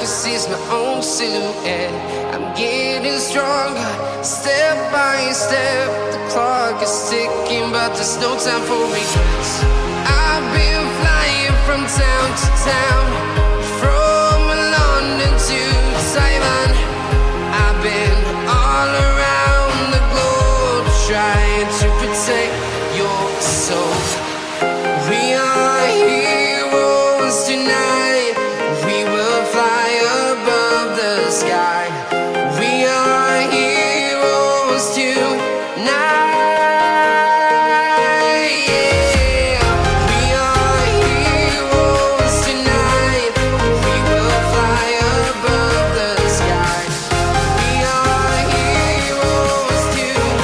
can see my own silhouette. I'm getting stronger, step by step. The clock is ticking, but there's no time for regrets. I've been flying from town to town, from London to Taiwan. I've been all around the globe, trying to protect your soul. We are heroes tonight. We will fly above the sky. We are heroes tonight. Yeah. We are heroes tonight. We will fly above the sky. We are heroes tonight.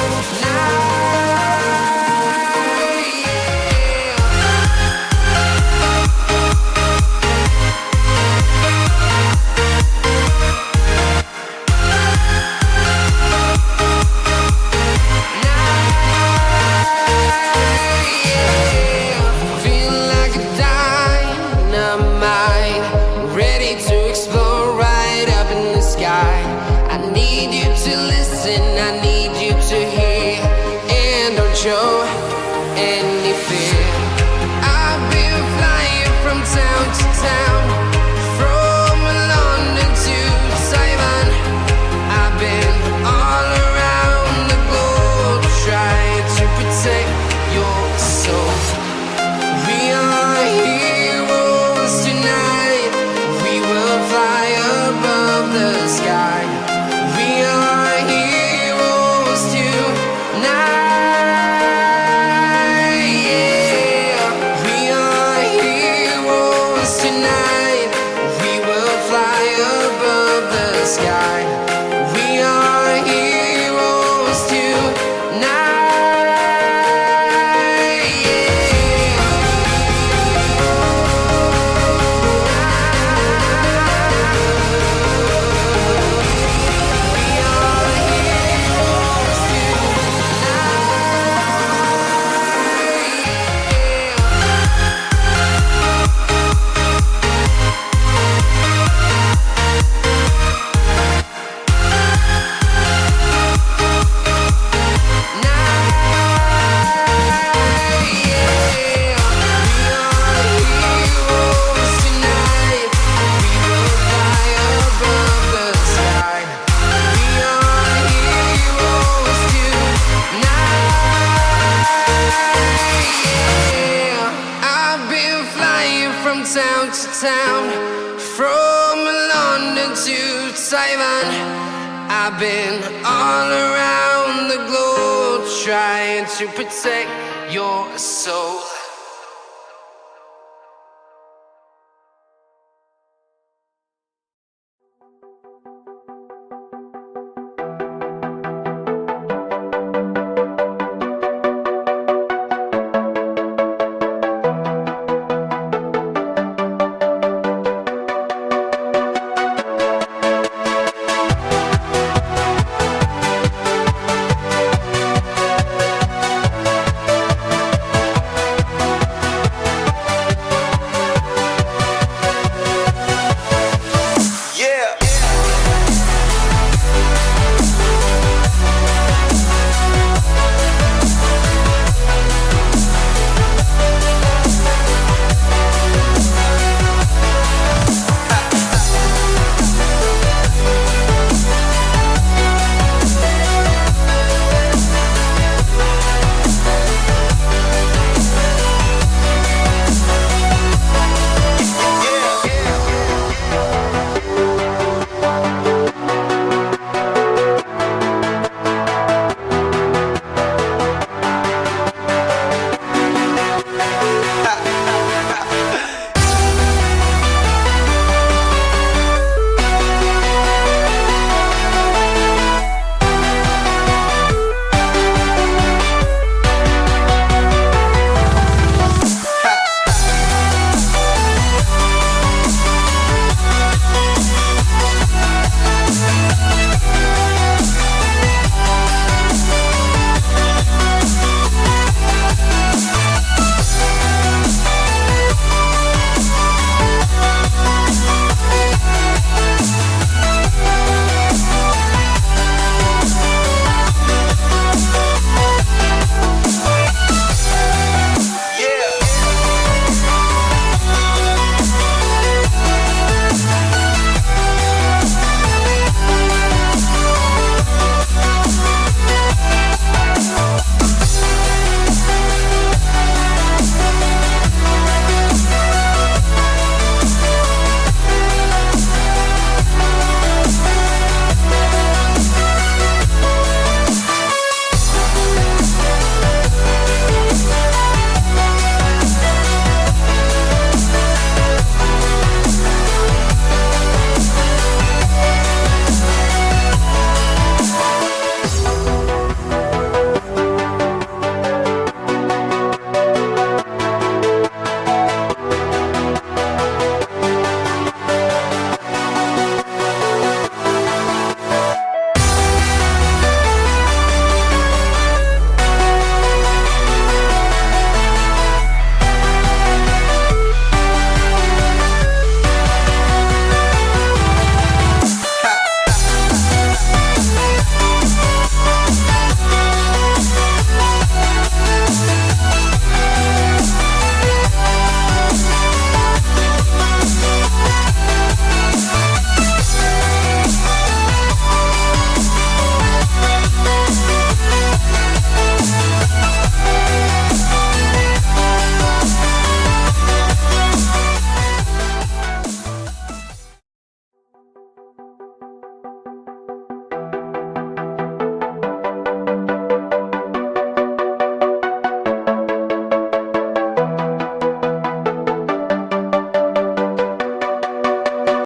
Feeling like a dynamite, ready to explode right up in the sky. I need you to listen, I need you to hear, and don't show any fear. I've been flying from town to town, from London to Taiwan. I've been all around the globe, trying to protect your soul. We are heroes tonight. We will fly above the sky. We are heroes tonight. Yeah. We are heroes tonight. We will fly above the sky. We are heroes tonight. From town to town, from London to Taiwan. I've been all around the globe, trying to protect your soul.